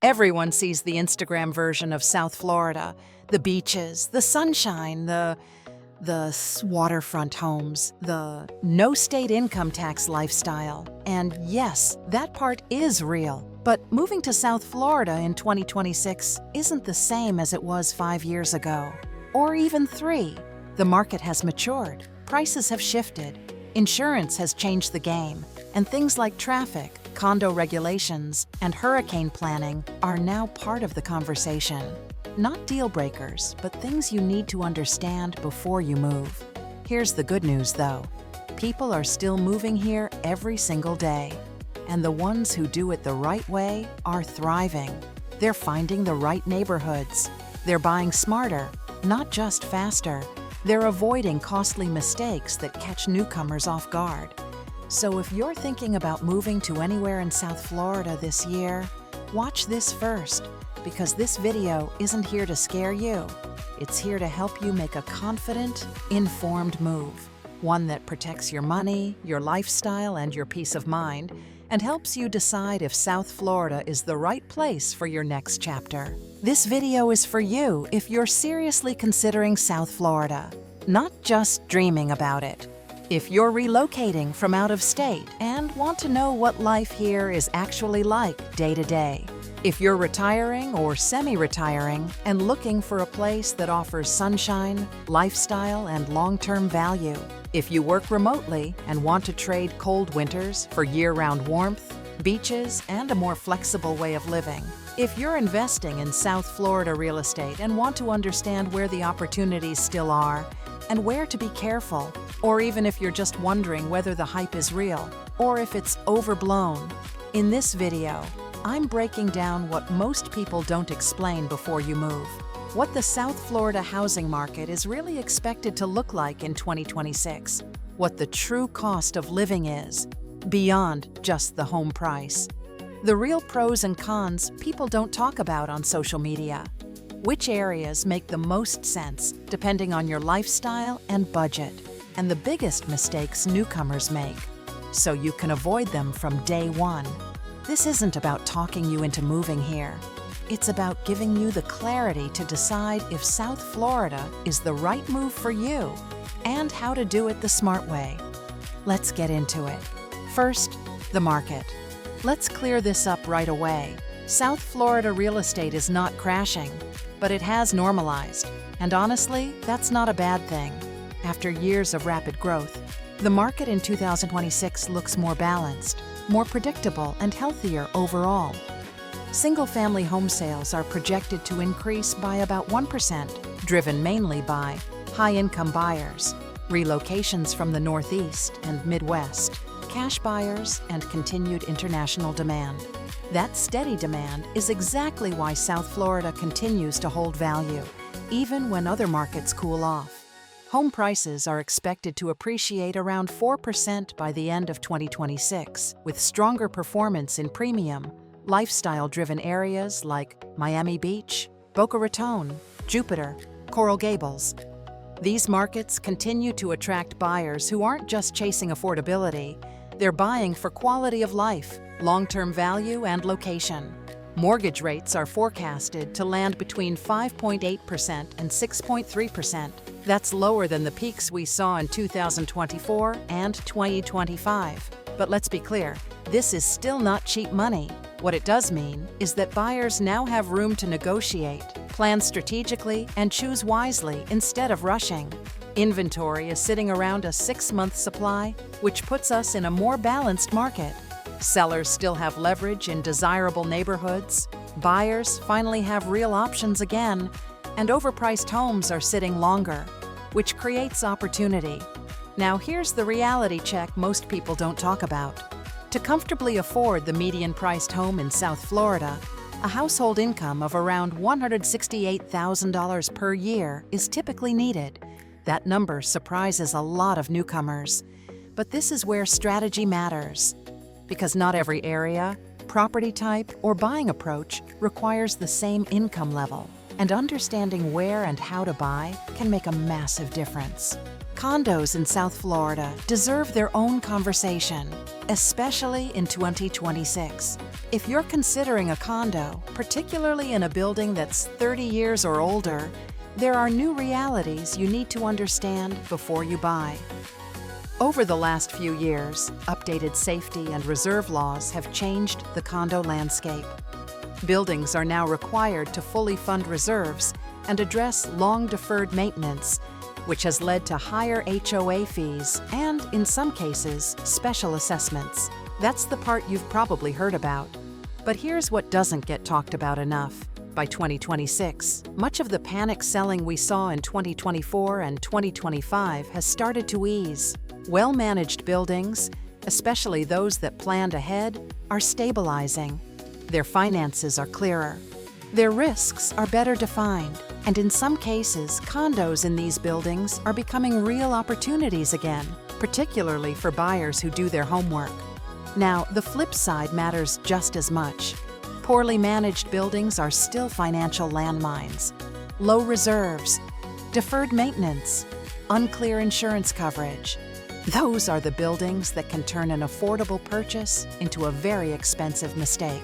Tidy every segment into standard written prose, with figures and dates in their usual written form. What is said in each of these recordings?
Everyone sees the Instagram version of South Florida, the beaches, the sunshine, the waterfront homes, the no state income tax lifestyle. And yes, that part is real. But moving to South Florida in 2026 isn't the same as it was 5 years ago, or even 3. The market has matured, prices have shifted, insurance has changed the game, and things like traffic, condo regulations, and hurricane planning are now part of the conversation. Not deal breakers, but things you need to understand before you move. Here's the good news though. People are still moving here every single day. And the ones who do it the right way are thriving. They're finding the right neighborhoods. They're buying smarter, not just faster. They're avoiding costly mistakes that catch newcomers off guard. So if you're thinking about moving to anywhere in South Florida this year, watch this first, because this video isn't here to scare you. It's here to help you make a confident, informed move. One that protects your money, your lifestyle, and your peace of mind, and helps you decide if South Florida is the right place for your next chapter. This video is for you if you're seriously considering South Florida, not just dreaming about it. If you're relocating from out of state and want to know what life here is actually like day to day. If you're retiring or semi-retiring and looking for a place that offers sunshine, lifestyle, and long-term value. If you work remotely and want to trade cold winters for year-round warmth, beaches, and a more flexible way of living. If you're investing in South Florida real estate and want to understand where the opportunities still are and where to be careful, or even if you're just wondering whether the hype is real or if it's overblown. In this video, I'm breaking down what most people don't explain before you move. What the South Florida housing market is really expected to look like in 2026. What the true cost of living is, beyond just the home price. The real pros and cons people don't talk about on social media. Which areas make the most sense depending on your lifestyle and budget, and the biggest mistakes newcomers make, so you can avoid them from day one. This isn't about talking you into moving here. It's about giving you the clarity to decide if South Florida is the right move for you and how to do it the smart way. Let's get into it. First, the market. Let's clear this up right away. South Florida real estate is not crashing, but it has normalized. And honestly, that's not a bad thing. After years of rapid growth, the market in 2026 looks more balanced, more predictable, and healthier overall. Single-family home sales are projected to increase by about 1%, driven mainly by high-income buyers, relocations from the Northeast and Midwest, cash buyers, and continued international demand. That steady demand is exactly why South Florida continues to hold value, even when other markets cool off. Home prices are expected to appreciate around 4% by the end of 2026, with stronger performance in premium, lifestyle-driven areas like Miami Beach, Boca Raton, Jupiter, Coral Gables. These markets continue to attract buyers who aren't just chasing affordability, they're buying for quality of life, long-term value, and location. Mortgage rates are forecasted to land between 5.8% and 6.3%. That's lower than the peaks we saw in 2024 and 2025. But let's be clear, this is still not cheap money. What it does mean is that buyers now have room to negotiate, plan strategically, and choose wisely instead of rushing. Inventory is sitting around a 6-month supply, which puts us in a more balanced market. Sellers still have leverage in desirable neighborhoods, buyers finally have real options again, and overpriced homes are sitting longer, which creates opportunity. Now here's the reality check most people don't talk about. To comfortably afford the median-priced home in South Florida, a household income of around $168,000 per year is typically needed. That number surprises a lot of newcomers. But this is where strategy matters. Because not every area, property type, or buying approach requires the same income level, and understanding where and how to buy can make a massive difference. Condos in South Florida deserve their own conversation, especially in 2026. If you're considering a condo, particularly in a building that's 30 years or older, there are new realities you need to understand before you buy. Over the last few years, updated safety and reserve laws have changed the condo landscape. Buildings are now required to fully fund reserves and address long-deferred maintenance, which has led to higher HOA fees and, in some cases, special assessments. That's the part you've probably heard about. But here's what doesn't get talked about enough. By 2026, much of the panic selling we saw in 2024 and 2025 has started to ease. Well-managed buildings, especially those that planned ahead, are stabilizing. Their finances are clearer. Their risks are better defined. And in some cases, condos in these buildings are becoming real opportunities again, particularly for buyers who do their homework. Now, the flip side matters just as much. Poorly managed buildings are still financial landmines. Low reserves, deferred maintenance, unclear insurance coverage. Those are the buildings that can turn an affordable purchase into a very expensive mistake.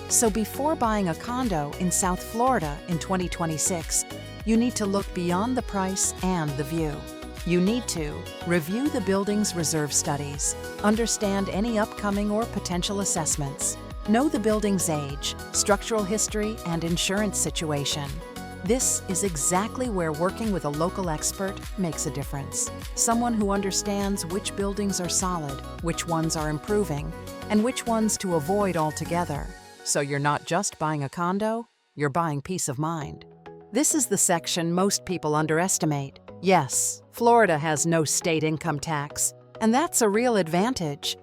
So before buying a condo in South Florida in 2026, you need to look beyond the price and the view. You need to review the building's reserve studies, understand any upcoming or potential assessments, know the building's age, structural history, and insurance situation. This is exactly where working with a local expert makes a difference. Someone who understands which buildings are solid, which ones are improving, and which ones to avoid altogether. So you're not just buying a condo, you're buying peace of mind. This is the section most people underestimate. Yes, Florida has no state income tax, and that's a real advantage.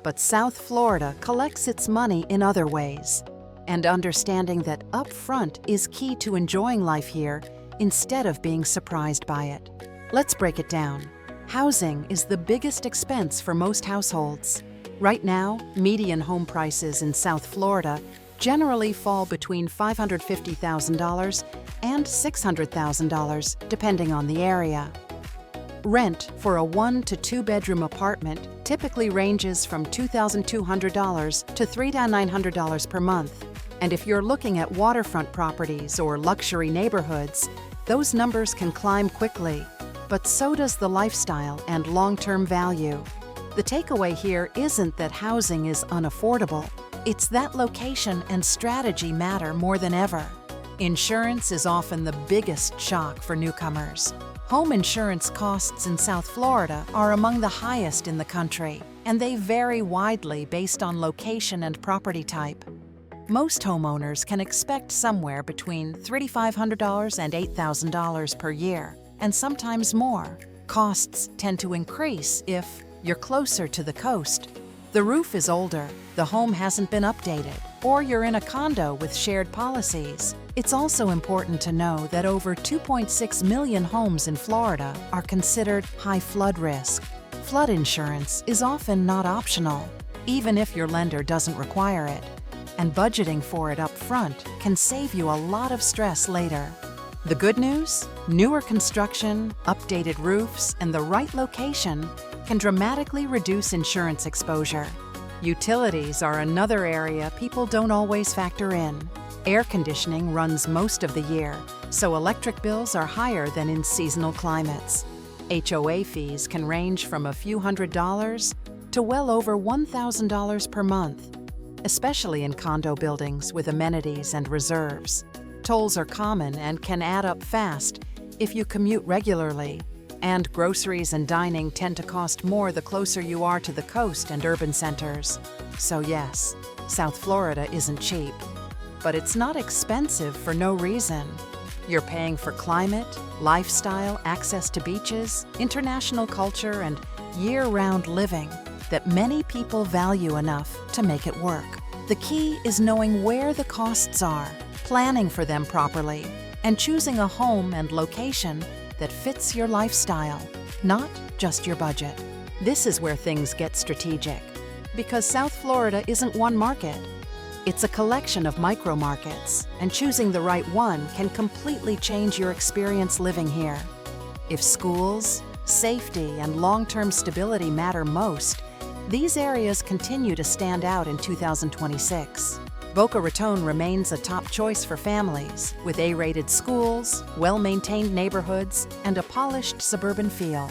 But South Florida collects its money in other ways. And understanding that upfront is key to enjoying life here instead of being surprised by it. Let's break it down. Housing is the biggest expense for most households. Right now, median home prices in South Florida generally fall between $550,000 and $600,000, depending on the area. Rent for a 1- to 2-bedroom apartment typically ranges from $2,200 to $3,900 per month. And if you're looking at waterfront properties or luxury neighborhoods, those numbers can climb quickly. But so does the lifestyle and long-term value. The takeaway here isn't that housing is unaffordable. It's that location and strategy matter more than ever. Insurance is often the biggest shock for newcomers. Home insurance costs in South Florida are among the highest in the country, and they vary widely based on location and property type. Most homeowners can expect somewhere between $3,500 and $8,000 per year, and sometimes more. Costs tend to increase if you're closer to the coast, the roof is older, the home hasn't been updated, or you're in a condo with shared policies. It's also important to know that over 2.6 million homes in Florida are considered high flood risk. Flood insurance is often not optional, even if your lender doesn't require it. And budgeting for it up front can save you a lot of stress later. The good news? Newer construction, updated roofs, and the right location can dramatically reduce insurance exposure. Utilities are another area people don't always factor in. Air conditioning runs most of the year, so electric bills are higher than in seasonal climates. HOA fees can range from a few $100s to well over $1,000 per month, especially in condo buildings with amenities and reserves. Tolls are common and can add up fast if you commute regularly, and groceries and dining tend to cost more the closer you are to the coast and urban centers. So yes, South Florida isn't cheap, but it's not expensive for no reason. You're paying for climate, lifestyle, access to beaches, international culture, and year-round living that many people value enough to make it work. The key is knowing where the costs are, planning for them properly, and choosing a home and location that fits your lifestyle, not just your budget. This is where things get strategic, because South Florida isn't one market. It's a collection of micro-markets, and choosing the right one can completely change your experience living here. If schools, safety, and long-term stability matter most, These areas continue to stand out in 2026. Boca Raton remains a top choice for families, with A-rated schools, well-maintained neighborhoods, and a polished suburban feel.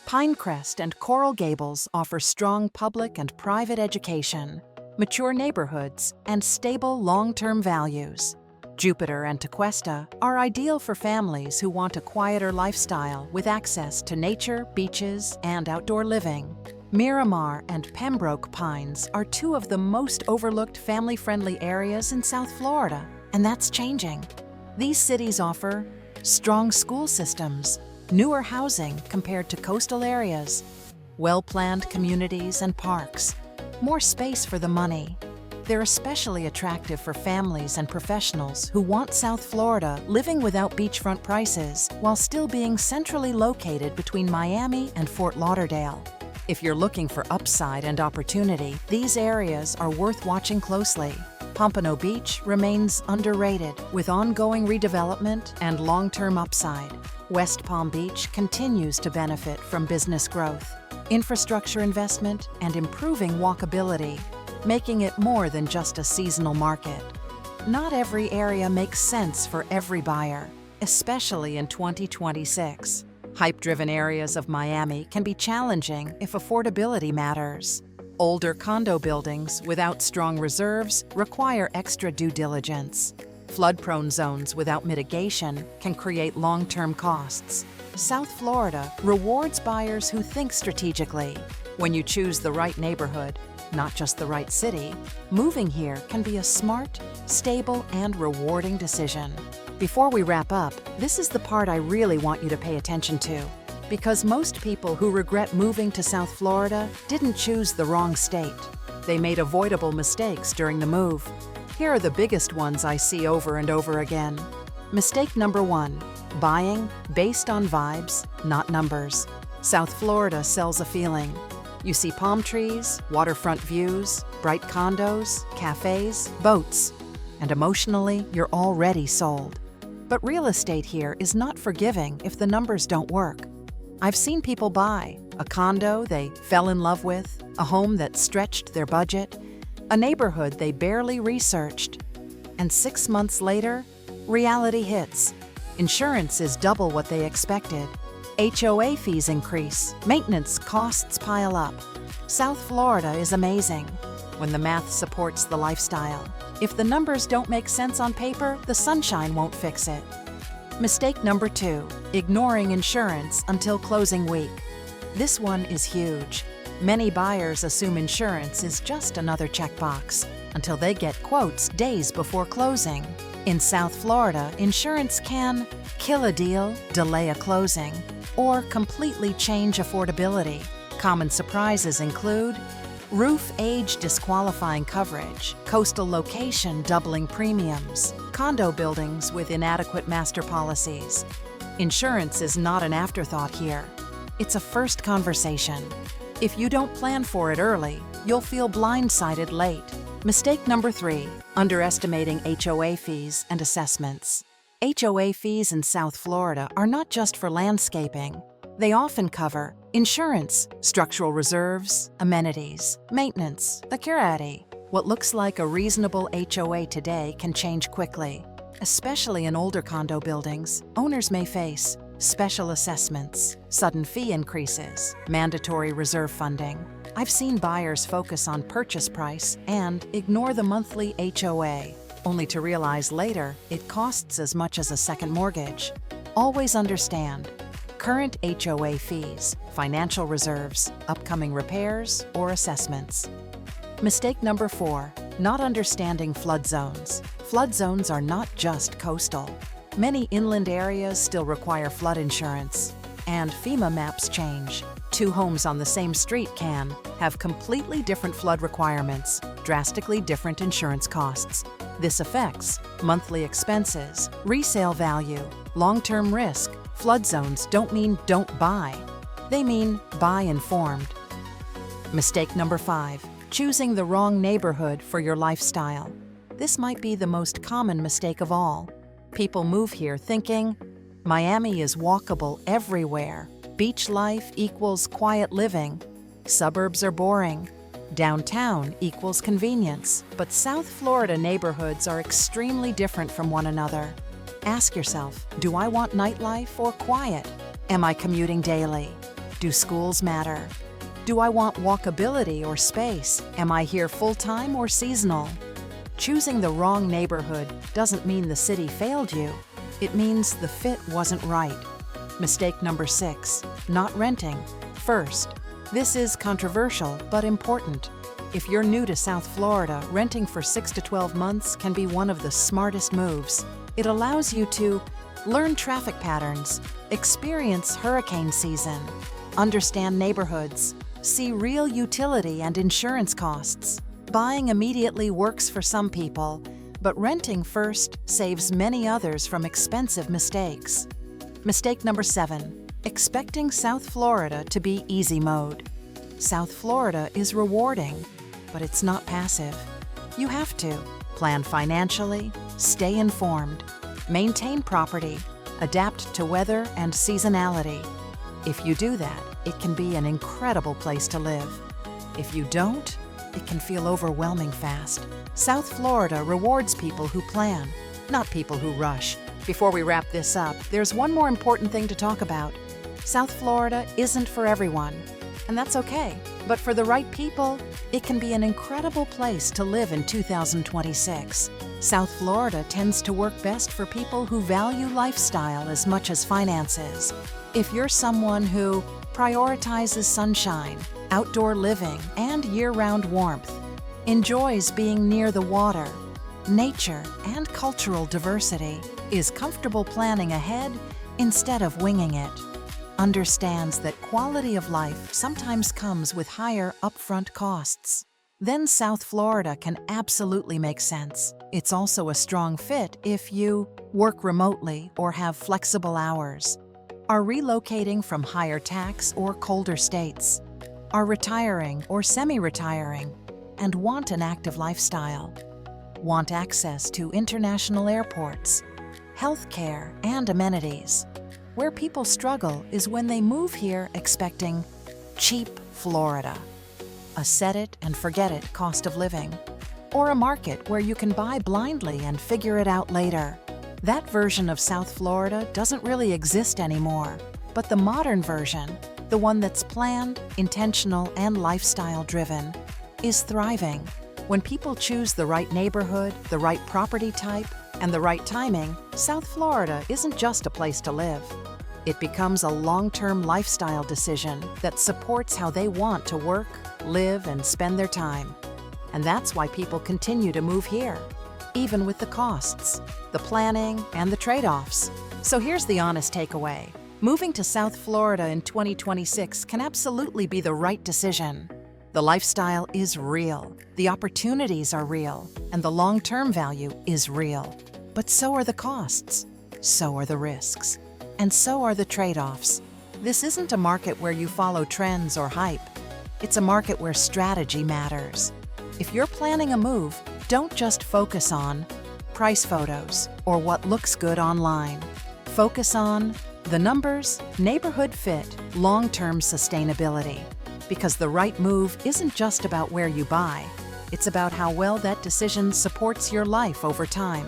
Pinecrest and Coral Gables offer strong public and private education, mature neighborhoods, and stable long-term values. Jupiter and Tequesta are ideal for families who want a quieter lifestyle with access to nature, beaches, and outdoor living. Miramar and Pembroke Pines are two of the most overlooked family-friendly areas in South Florida, and that's changing. These cities offer strong school systems, newer housing compared to coastal areas, well-planned communities and parks, more space for the money. They're especially attractive for families and professionals who want South Florida living without beachfront prices while still being centrally located between Miami and Fort Lauderdale. If you're looking for upside and opportunity, these areas are worth watching closely. Pompano Beach remains underrated, with ongoing redevelopment and long-term upside. West Palm Beach continues to benefit from business growth, infrastructure investment, and improving walkability, making it more than just a seasonal market. Not every area makes sense for every buyer, especially in 2026. Hype-driven areas of Miami can be challenging if affordability matters. Older condo buildings without strong reserves require extra due diligence. Flood-prone zones without mitigation can create long-term costs. South Florida rewards buyers who think strategically. When you choose the right neighborhood, not just the right city, moving here can be a smart, stable, and rewarding decision. Before we wrap up, this is the part I really want you to pay attention to, because most people who regret moving to South Florida didn't choose the wrong state. They made avoidable mistakes during the move. Here are the biggest ones I see over and over again. Mistake number 1, buying based on vibes, not numbers. South Florida sells a feeling. You see palm trees, waterfront views, bright condos, cafes, boats, and emotionally, you're already sold. But real estate here is not forgiving if the numbers don't work. I've seen people buy a condo they fell in love with, a home that stretched their budget, a neighborhood they barely researched, and 6 months later, reality hits. Insurance is double what they expected. HOA fees increase, maintenance costs pile up. South Florida is amazing when the math supports the lifestyle. If the numbers don't make sense on paper, the sunshine won't fix it. Mistake number 2, ignoring insurance until closing week. This one is huge. Many buyers assume insurance is just another checkbox until they get quotes days before closing. In South Florida, insurance can kill a deal, delay a closing, or completely change affordability. Common surprises include roof age disqualifying coverage, coastal location doubling premiums, condo buildings with inadequate master policies. Insurance is not an afterthought here. It's a first conversation. If you don't plan for it early, you'll feel blindsided late. Mistake number 3, underestimating HOA fees and assessments. HOA fees in South Florida are not just for landscaping. They often cover insurance, structural reserves, amenities, maintenance, security. What looks like a reasonable HOA today can change quickly. Especially in older condo buildings, owners may face special assessments, sudden fee increases, mandatory reserve funding. I've seen buyers focus on purchase price and ignore the monthly HOA, only to realize later it costs as much as a second mortgage. Always understand current HOA fees, financial reserves, upcoming repairs, or assessments. Mistake number 4, not understanding flood zones. Flood zones are not just coastal. Many inland areas still require flood insurance, and FEMA maps change. 2 homes on the same street can have completely different flood requirements, drastically different insurance costs. This affects monthly expenses, resale value, long-term risk. Flood zones don't mean don't buy. They mean buy informed. Mistake number 5, choosing the wrong neighborhood for your lifestyle. This might be the most common mistake of all. People move here thinking, Miami is walkable everywhere. Beach life equals quiet living. Suburbs are boring. Downtown equals convenience, but South Florida neighborhoods are extremely different from one another. Ask yourself, do I want nightlife or quiet? Am I commuting daily? Do schools matter? Do I want walkability or space? Am I here full-time or seasonal? Choosing the wrong neighborhood doesn't mean the city failed you. It means the fit wasn't right. Mistake number 6, not renting. First, this is controversial but important. If you're new to South Florida, renting for 6 to 12 months can be one of the smartest moves. It allows you to learn traffic patterns, experience hurricane season, understand neighborhoods, see real utility and insurance costs. Buying immediately works for some people, but renting first saves many others from expensive mistakes. Mistake number 7, expecting South Florida to be easy mode. South Florida is rewarding, but it's not passive. You have to plan financially, stay informed, maintain property, adapt to weather and seasonality. If you do that, it can be an incredible place to live. If you don't, it can feel overwhelming fast. South Florida rewards people who plan, not people who rush. Before we wrap this up, there's one more important thing to talk about. South Florida isn't for everyone, and that's okay. But for the right people, it can be an incredible place to live in 2026. South Florida tends to work best for people who value lifestyle as much as finances. If you're someone who prioritizes sunshine, outdoor living, and year-round warmth, enjoys being near the water, nature, and cultural diversity, is comfortable planning ahead instead of winging it, understands that quality of life sometimes comes with higher upfront costs, then South Florida can absolutely make sense. It's also a strong fit if you work remotely or have flexible hours, are relocating from higher tax or colder states, are retiring or semi-retiring, and want an active lifestyle, want access to international airports, healthcare, and amenities. Where people struggle is when they move here expecting cheap Florida, a set-it-and-forget-it cost of living, or a market where you can buy blindly and figure it out later. That version of South Florida doesn't really exist anymore, but the modern version, the one that's planned, intentional, and lifestyle-driven, is thriving. When people choose the right neighborhood, the right property type, and the right timing, South Florida isn't just a place to live. It becomes a long-term lifestyle decision that supports how they want to work, live, and spend their time. And that's why people continue to move here, even with the costs, the planning, and the trade-offs. So here's the honest takeaway. Moving to South Florida in 2026 can absolutely be the right decision. The lifestyle is real, the opportunities are real, and the long-term value is real. But so are the costs, so are the risks, and so are the trade-offs. This isn't a market where you follow trends or hype. It's a market where strategy matters. If you're planning a move, don't just focus on price photos or what looks good online. Focus on the numbers, neighborhood fit, long-term sustainability. Because the right move isn't just about where you buy, it's about how well that decision supports your life over time.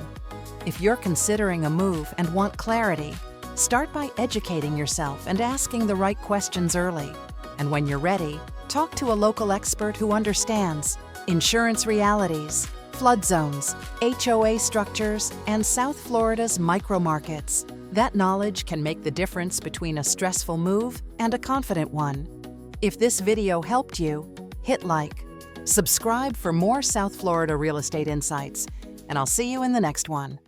If you're considering a move and want clarity, start by educating yourself and asking the right questions early. And when you're ready, talk to a local expert who understands insurance realities, flood zones, HOA structures, and South Florida's micro-markets. That knowledge can make the difference between a stressful move and a confident one. If this video helped you, hit like. Subscribe for more South Florida real estate insights, and I'll see you in the next one.